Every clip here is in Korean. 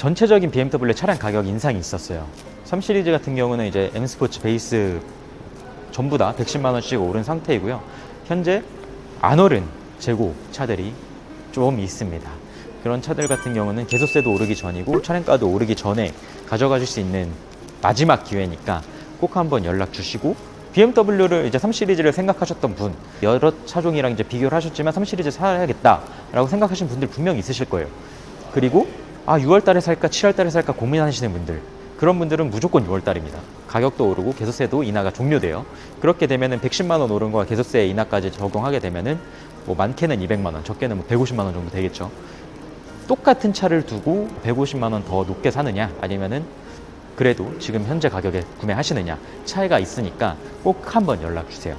전체적인 BMW 차량 가격 인상이 있었어요. 3 시리즈 같은 경우는 이제 M 스포츠 베이스 전부 다 110만 원씩 오른 상태이고요. 현재 안 오른 재고 차들이 좀 있습니다. 그런 차들 같은 경우는 개소세도 오르기 전이고 차량가도 오르기 전에 가져가실 수 있는 마지막 기회니까 꼭 한번 연락 주시고, BMW를 이제 3 시리즈를 생각하셨던 분, 여러 차종이랑 이제 비교를 하셨지만 3 시리즈 사야겠다라고 생각하신 분들 분명히 있으실 거예요. 그리고 6월 달에 살까 7월 달에 살까 고민하시는 분들, 그런 분들은 무조건 6월 달입니다. 가격도 오르고 개소세도 인하가 종료돼요. 그렇게 되면은 110만 원 오른 거와 개소세 인하까지 적용하게 되면은 뭐 많게는 200만 원, 적게는 뭐 150만 원 정도 되겠죠. 똑같은 차를 두고 150만 원 더 높게 사느냐, 아니면은 그래도 지금 현재 가격에 구매하시느냐, 차이가 있으니까 꼭 한번 연락 주세요.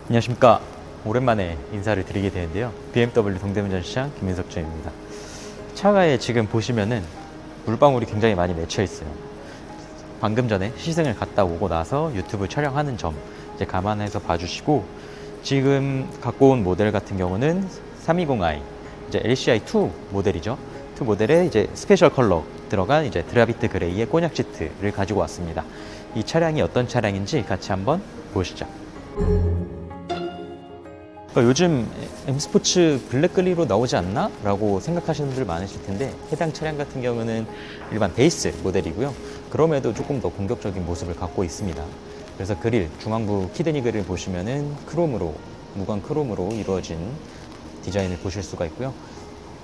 안녕하십니까. 오랜만에 인사를 드리게 되는데요. BMW 동대문전시장 김민석 주임입니다. 차가에 지금 보시면은 물방울이 굉장히 많이 맺혀 있어요. 방금 전에 시승을 갔다 오고 나서 유튜브 촬영하는 점 이제 감안해서 봐주시고, 지금 갖고 온 모델 같은 경우는 320i 이제 LCI2 모델이죠. 2 모델에 이제 스페셜 컬러 들어간 이제 드라비트 그레이의 꼬냑 시트를 가지고 왔습니다. 이 차량이 어떤 차량인지 같이 한번 보시죠. 요즘 M스포츠 블랙글리로 나오지 않나? 라고 생각하시는 분들 많으실 텐데, 해당 차량 같은 경우는 일반 베이스 모델이고요. 그럼에도 조금 더 공격적인 모습을 갖고 있습니다. 그래서 그릴, 중앙부 키드니 그릴 보시면은 크롬으로, 무광 크롬으로 이루어진 디자인을 보실 수가 있고요.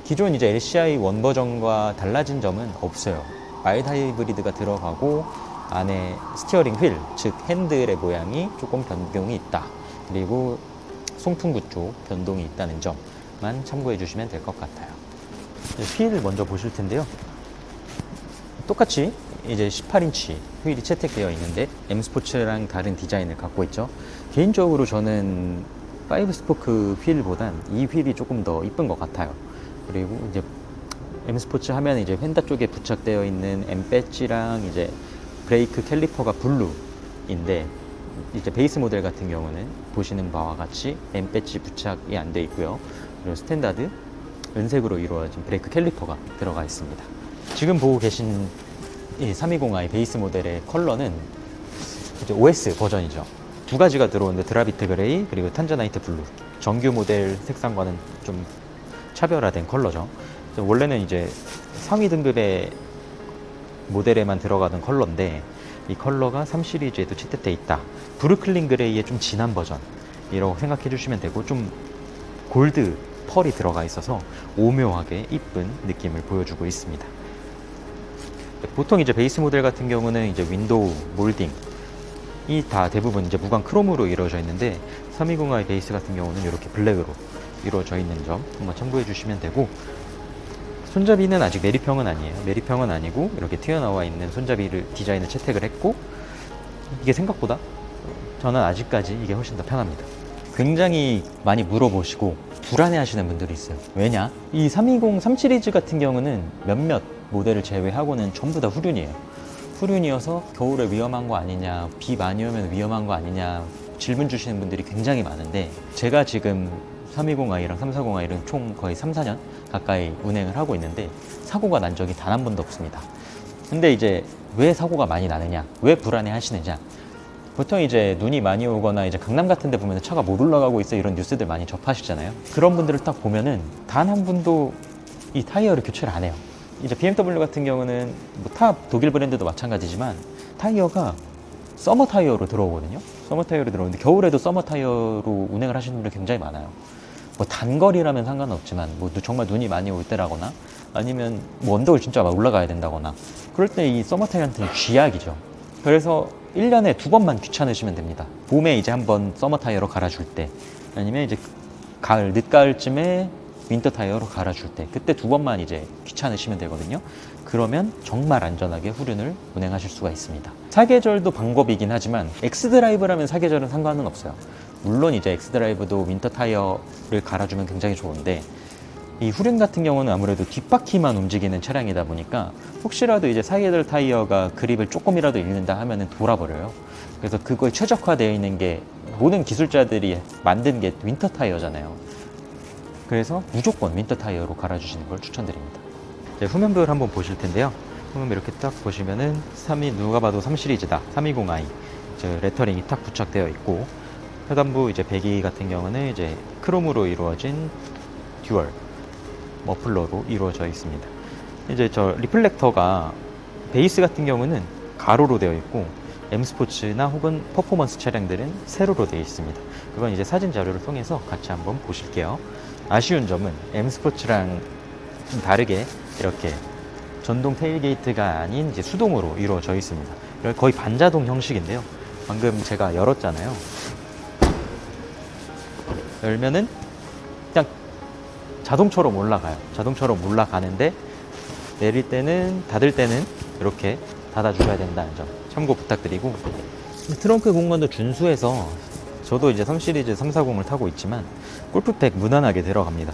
기존 이제 LCI 1 버전과 달라진 점은 없어요. 마일드 하이브리드가 들어가고 안에 스티어링 휠, 즉 핸들의 모양이 조금 변경이 있다. 그리고 송풍구 쪽 변동이 있다는 점만 참고해 주시면 될 것 같아요. 휠을 먼저 보실 텐데요. 똑같이 이제 18인치 휠이 채택되어 있는데 M 스포츠랑 다른 디자인을 갖고 있죠. 개인적으로 저는 5 스포크 휠보단 이 휠이 조금 더 이쁜 것 같아요. 그리고 이제 M 스포츠 하면 이제 휀다 쪽에 부착되어 있는 M 배지랑 이제 브레이크 캘리퍼가 블루인데, 이제 베이스 모델 같은 경우는 보시는 바와 같이 M 배지 부착이 안 되어 있고요. 그리고 스탠다드 은색으로 이루어진 브레이크 캘리퍼가 들어가 있습니다. 지금 보고 계신 이 320i 베이스 모델의 컬러는 이제 OS 버전이죠. 두 가지가 들어오는데 드라비트 그레이 그리고 탄저나이트 블루, 정규 모델 색상과는 좀 차별화된 컬러죠. 원래는 이제 상위 등급의 모델에만 들어가던 컬러인데 이 컬러가 3 시리즈에도 채택되어 있다. 브루클린 그레이의 좀 진한 버전이라고 생각해 주시면 되고, 좀 골드 펄이 들어가 있어서 오묘하게 이쁜 느낌을 보여주고 있습니다. 보통 이제 베이스 모델 같은 경우는 이제 윈도우 몰딩 이 다 대부분 이제 무광 크롬으로 이루어져 있는데, 320i 베이스 같은 경우는 이렇게 블랙으로 이루어져 있는 점 한번 참고해 주시면 되고, 손잡이는 아직 메리평은 아니에요. 메리평은 아니고 이렇게 튀어나와 있는 손잡이를 디자인을 채택을 했고, 이게 생각보다 저는 아직까지 이게 훨씬 더 편합니다. 굉장히 많이 물어보시고 불안해 하시는 분들이 있어요. 왜냐? 이 320, 3 시리즈 같은 경우는 몇몇 모델을 제외하고는 전부 다 후륜이에요. 후륜이어서 겨울에 위험한 거 아니냐, 비 많이 오면 위험한 거 아니냐 질문 주시는 분들이 굉장히 많은데, 제가 지금 320i랑 340i를 총 거의 3, 4년 가까이 운행을 하고 있는데 사고가 난 적이 단 한 번도 없습니다. 근데 이제 왜 사고가 많이 나느냐, 왜 불안해 하시느냐, 보통 이제 눈이 많이 오거나 이제 강남 같은 데 보면 차가 못 올라가고 있어, 이런 뉴스들 많이 접하시잖아요. 그런 분들을 딱 보면은 단 한 분도 이 타이어를 교체를 안 해요. 이제 BMW 같은 경우는 뭐 탑 독일 브랜드도 마찬가지지만 타이어가 서머 타이어로 들어오거든요. 서머 타이어로 들어오는데 겨울에도 서머 타이어로 운행을 하시는 분들 굉장히 많아요. 뭐 단거리라면 상관없지만 뭐 정말 눈이 많이 올 때라거나 아니면 뭐 언덕을 진짜 막 올라가야 된다거나 그럴 때 이 서머 타이어한테는 쥐약이죠. 그래서 1년에 2번만 귀찮으시면 됩니다. 봄에 이제 한번 서머 타이어로 갈아줄 때, 아니면 이제 가을, 늦가을쯤에 윈터 타이어로 갈아줄 때, 그때 2번만 이제 귀찮으시면 되거든요. 그러면 정말 안전하게 후륜을 운행하실 수가 있습니다. 사계절도 방법이긴 하지만 엑스드라이브라면 사계절은 상관은 없어요. 물론 이제 엑스드라이브도 윈터 타이어를 갈아주면 굉장히 좋은데, 이 후륜 같은 경우는 아무래도 뒷바퀴만 움직이는 차량이다 보니까 혹시라도 이제 사이드 타이어가 그립을 조금이라도 잃는다 하면은 돌아버려요. 그래서 그거에 최적화되어 있는 게, 모든 기술자들이 만든 게 윈터 타이어잖아요. 그래서 무조건 윈터 타이어로 갈아주시는 걸 추천드립니다. 이제 후면부를 한번 보실 텐데요. 후면 이렇게 딱 보시면은 누가 봐도 3 시리즈다. 320i 레터링이 딱 부착되어 있고, 하단부 이제 배기 같은 경우는 이제 크롬으로 이루어진 듀얼 머플러로 이루어져 있습니다. 이제 저 리플렉터가 베이스 같은 경우는 가로로 되어 있고, M 스포츠나 혹은 퍼포먼스 차량들은 세로로 되어 있습니다. 그건 이제 사진 자료를 통해서 같이 한번 보실게요. 아쉬운 점은 M 스포츠랑 좀 다르게 이렇게 전동 테일게이트가 아닌 이제 수동으로 이루어져 있습니다. 거의 반자동 형식인데요. 방금 제가 열었잖아요. 열면은 그냥 자동처럼 올라가요. 자동처럼 올라가는데 내릴 때는, 닫을 때는 이렇게 닫아주셔야 된다는 점 참고 부탁드리고, 트렁크 공간도 준수해서 저도 이제 3 시리즈 340을 타고 있지만 골프백 무난하게 들어갑니다.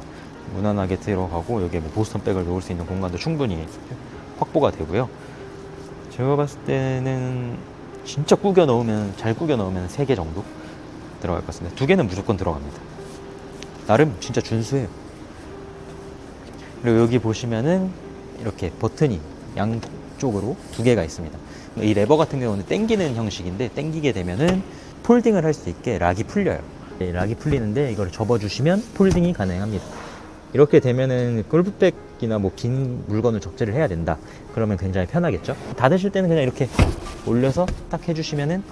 무난하게 들어가고, 여기에 뭐 보스턴백을 놓을 수 있는 공간도 충분히 확보가 되고요. 제가 봤을 때는 진짜 잘 구겨 넣으면 3개 정도 들어갈 것 같습니다. 2개는 무조건 들어갑니다. 나름 진짜 준수해요. 그리고 여기 보시면은 이렇게 버튼이 양쪽으로 2개가 있습니다. 이 레버 같은 경우는 당기는 형식인데, 당기게 되면은 폴딩을 할 수 있게 락이 풀려요. 락이 풀리는데 이걸 접어주시면 폴딩이 가능합니다. 이렇게 되면은 골프백이나 뭐 긴 물건을 적재를 해야 된다. 그러면 굉장히 편하겠죠. 닫으실 때는 그냥 이렇게 올려서 딱 해주시면은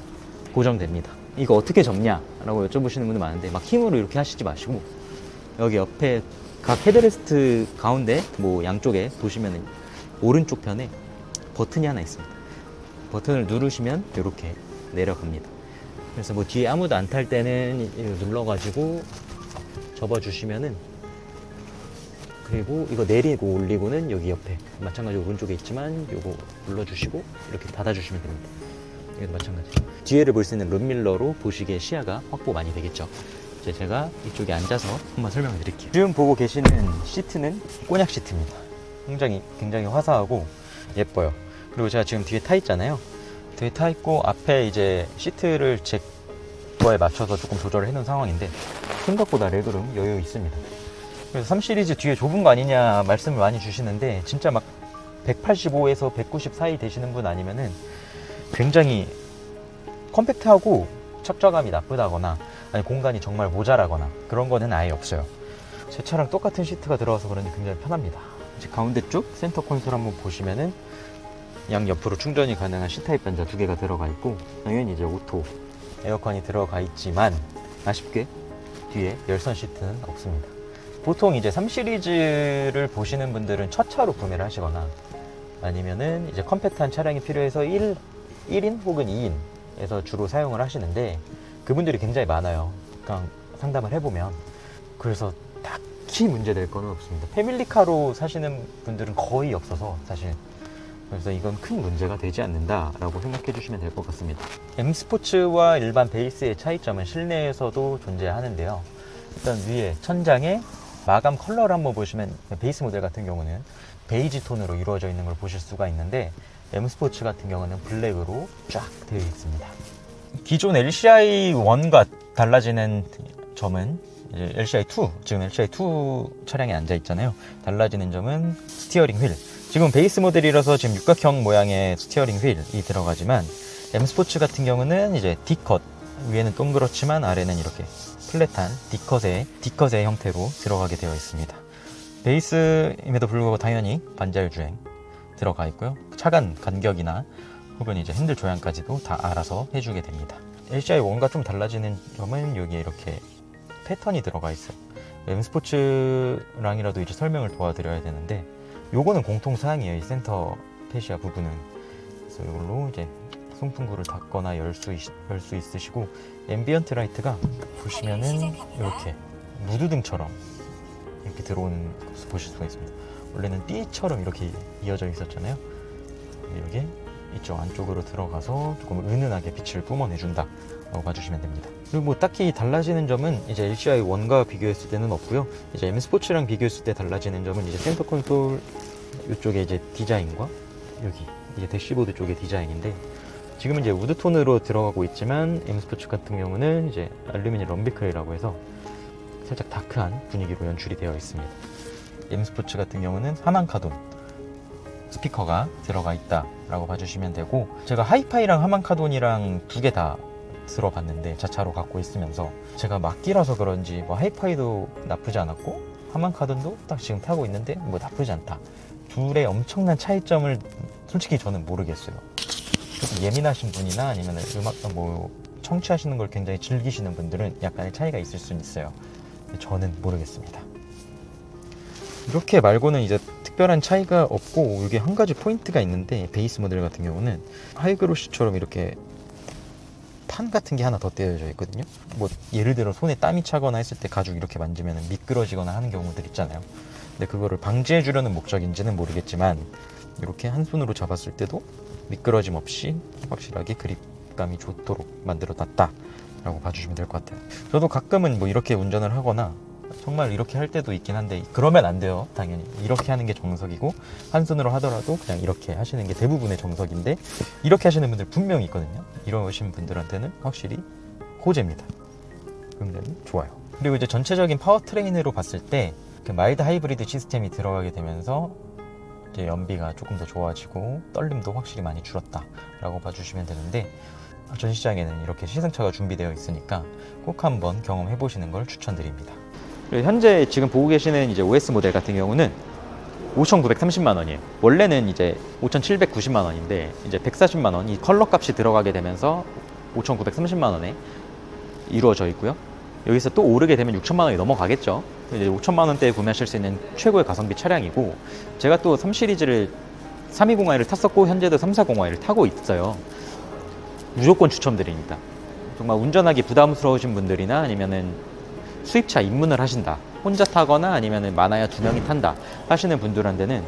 고정됩니다. 이거 어떻게 접냐? 라고 여쭤보시는 분들 많은데, 막 힘으로 이렇게 하시지 마시고, 여기 옆에 각 헤드레스트 가운데 뭐 양쪽에 보시면은 오른쪽 편에 버튼이 하나 있습니다. 버튼을 누르시면 이렇게 내려갑니다. 그래서 뭐 뒤에 아무도 안 탈 때는 눌러가지고 접어주시면은, 그리고 이거 내리고 올리고는 여기 옆에 마찬가지로 오른쪽에 있지만 요거 눌러주시고 이렇게 닫아주시면 됩니다. 이것도 마찬가지. 뒤에를 볼 수 있는 룸밀러로 보시기에 시야가 확보 많이 되겠죠. 이제 제가 이쪽에 앉아서 한번 설명을 드릴게요. 지금 보고 계시는 시트는 꼬냑 시트입니다. 굉장히 화사하고 예뻐요. 그리고 제가 지금 뒤에 타 있잖아요. 뒤에 타 있고 앞에 이제 시트를 제 거에 맞춰서 조금 조절을 해놓은 상황인데, 생각보다 레그룸 여유 있습니다. 그래서 3 시리즈 뒤에 좁은 거 아니냐 말씀을 많이 주시는데, 진짜 막 185에서 190 사이 되시는 분 아니면은 굉장히 컴팩트하고 착좌감이 나쁘다거나, 아니 공간이 정말 모자라거나 그런 거는 아예 없어요. 제 차랑 똑같은 시트가 들어와서 그런지 굉장히 편합니다. 이제 가운데 쪽 센터 콘솔 한번 보시면은 양 옆으로 충전이 가능한 C타입 단자 2개가 들어가 있고, 당연히 이제 오토 에어컨이 들어가 있지만 아쉽게 뒤에 열선 시트는 없습니다. 보통 이제 3 시리즈를 보시는 분들은 첫 차로 구매를 하시거나, 아니면은 이제 컴팩트한 차량이 필요해서 1인 혹은 2인에서 주로 사용을 하시는데, 그분들이 굉장히 많아요. 그냥 상담을 해보면. 그래서 딱히 문제될 거는 없습니다. 패밀리카로 사시는 분들은 거의 없어서 사실, 그래서 이건 큰 문제가 되지 않는다라고 생각해 주시면 될 것 같습니다. M 스포츠와 일반 베이스의 차이점은 실내에서도 존재하는데요. 일단 위에 천장에 마감 컬러를 한번 보시면, 베이스 모델 같은 경우는 베이지 톤으로 이루어져 있는 걸 보실 수가 있는데, M 스포츠 같은 경우는 블랙으로 쫙 되어 있습니다. 기존 LCI1과 달라지는 점은, 이제 LCI2, 지금 LCI2 차량에 앉아 있잖아요. 달라지는 점은 스티어링 휠. 지금 베이스 모델이라서 지금 육각형 모양의 스티어링 휠이 들어가지만, M 스포츠 같은 경우는 이제 D컷, 위에는 동그랗지만 아래는 이렇게 플랫한 D컷의 형태로 들어가게 되어 있습니다. 베이스임에도 불구하고 당연히 반자율 주행 들어가 있고요. 차간 간격이나 혹은 이제 핸들 조향까지도 다 알아서 해주게 됩니다. LCI1과 좀 달라지는 점은 여기에 이렇게 패턴이 들어가 있어요. M 스포츠랑이라도 이제 설명을 도와드려야 되는데, 요거는 공통사항이에요. 이 센터 페시아 부분은. 그래서 이걸로 이제 송풍구를 닫거나 열 수 있으시고, 앰비언트 라이트가 보시면은 이렇게 무드등처럼 이렇게 들어오는 것을 보실 수가 있습니다. 원래는 띠처럼 이렇게 이어져 있었잖아요. 이게 이쪽 안쪽으로 들어가서 조금 은은하게 빛을 뿜어내준다 라고 봐주시면 됩니다. 그리고 뭐 딱히 달라지는 점은 이제 LCI1과 비교했을 때는 없고요. 이제 M 스포츠랑 비교했을 때 달라지는 점은 이제 센터 콘솔 이쪽에 이제 디자인과 여기 이제 대시보드 쪽의 디자인인데, 지금은 이제 우드톤으로 들어가고 있지만 M 스포츠 같은 경우는 이제 알루미늄 럼비클이라고 해서 살짝 다크한 분위기로 연출이 되어 있습니다. M 스포츠 같은 경우는 하만카돈 스피커가 들어가 있다라고 봐주시면 되고, 제가 하이파이랑 하만카돈이랑 두 개 다 들어봤는데 자차로 갖고 있으면서 제가 막기라서 그런지 뭐 하이파이도 나쁘지 않았고 하만카돈도 딱 지금 타고 있는데 뭐 나쁘지 않다. 둘의 엄청난 차이점을 솔직히 저는 모르겠어요. 조금 예민하신 분이나 아니면 음악 뭐 청취하시는 걸 굉장히 즐기시는 분들은 약간의 차이가 있을 수는 있어요. 저는 모르겠습니다. 이렇게 말고는 이제 특별한 차이가 없고, 이게 한 가지 포인트가 있는데, 베이스 모델 같은 경우는 하이그로시처럼 이렇게 판 같은 게 하나 더 떼어져 있거든요. 뭐 예를 들어 손에 땀이 차거나 했을 때 가죽 이렇게 만지면 미끄러지거나 하는 경우들 있잖아요. 근데 그거를 방지해 주려는 목적인지는 모르겠지만, 이렇게 한 손으로 잡았을 때도 미끄러짐 없이 확실하게 그립감이 좋도록 만들어 놨다 라고 봐주시면 될 것 같아요. 저도 가끔은 뭐 이렇게 운전을 하거나 정말 이렇게 할 때도 있긴 한데, 그러면 안 돼요. 당연히 이렇게 하는 게 정석이고, 한 손으로 하더라도 그냥 이렇게 하시는 게 대부분의 정석인데, 이렇게 하시는 분들 분명히 있거든요. 이러신 분들한테는 확실히 호재입니다. 굉장히 좋아요. 그리고 이제 전체적인 파워트레인으로 봤을 때 마일드 하이브리드 시스템이 들어가게 되면서 이제 연비가 조금 더 좋아지고 떨림도 확실히 많이 줄었다 라고 봐주시면 되는데, 전 시장에는 이렇게 시승차가 준비되어 있으니까 꼭 한번 경험해 보시는 걸 추천드립니다. 현재 지금 보고 계시는 이제 OS 모델 같은 경우는 5,930만 원이에요. 원래는 이제 5,790만 원인데 이제 140만 원이 컬러 값이 들어가게 되면서 5,930만 원에 이루어져 있고요. 여기서 또 오르게 되면 6천만 원이 넘어가겠죠. 이제 5천만 원대에 구매하실 수 있는 최고의 가성비 차량이고, 제가 또 3 시리즈를 320i를 탔었고 현재도 340i를 타고 있어요. 무조건 추천드립니다. 정말 운전하기 부담스러우신 분들이나 아니면은 수입차 입문을 하신다, 혼자 타거나 아니면은 많아야 2명이 탄다 하시는 분들한테는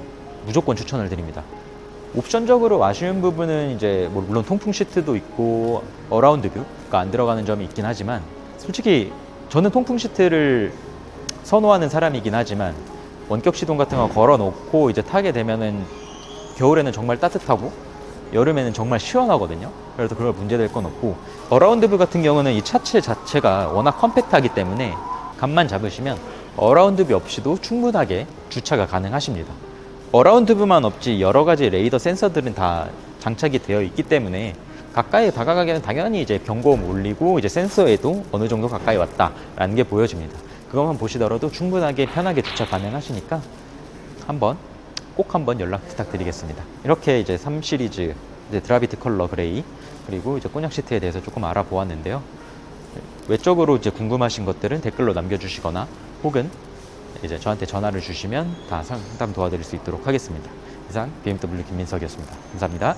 무조건 추천을 드립니다. 옵션적으로 아쉬운 부분은 이제 뭐 물론 통풍 시트도 있고 어라운드 뷰가 안 들어가는 점이 있긴 하지만, 솔직히 저는 통풍 시트를 선호하는 사람이긴 하지만 원격 시동 같은 거 걸어 놓고 이제 타게 되면은 겨울에는 정말 따뜻하고 여름에는 정말 시원하거든요. 그래서 그럴 문제될 건 없고, 어라운드 뷰 같은 경우는 이 차체 자체가 워낙 컴팩트하기 때문에 감만 잡으시면 어라운드 뷰 없이도 충분하게 주차가 가능하십니다. 어라운드 뷰만 없지 여러 가지 레이더 센서들은 다 장착이 되어 있기 때문에 가까이 다가가기에는 당연히 이제 경고음 울리고 이제 센서에도 어느 정도 가까이 왔다라는 게 보여집니다. 그것만 보시더라도 충분하게 편하게 주차 가능하시니까 꼭 한번 연락 부탁드리겠습니다. 이렇게 이제 3 시리즈 이제 드라비트 컬러 그레이 그리고 이제 꼬냑 시트에 대해서 조금 알아보았는데요. 외적으로 이제 궁금하신 것들은 댓글로 남겨주시거나 혹은 이제 저한테 전화를 주시면 다 상담 도와드릴 수 있도록 하겠습니다. 이상 BMW 김민석이었습니다. 감사합니다.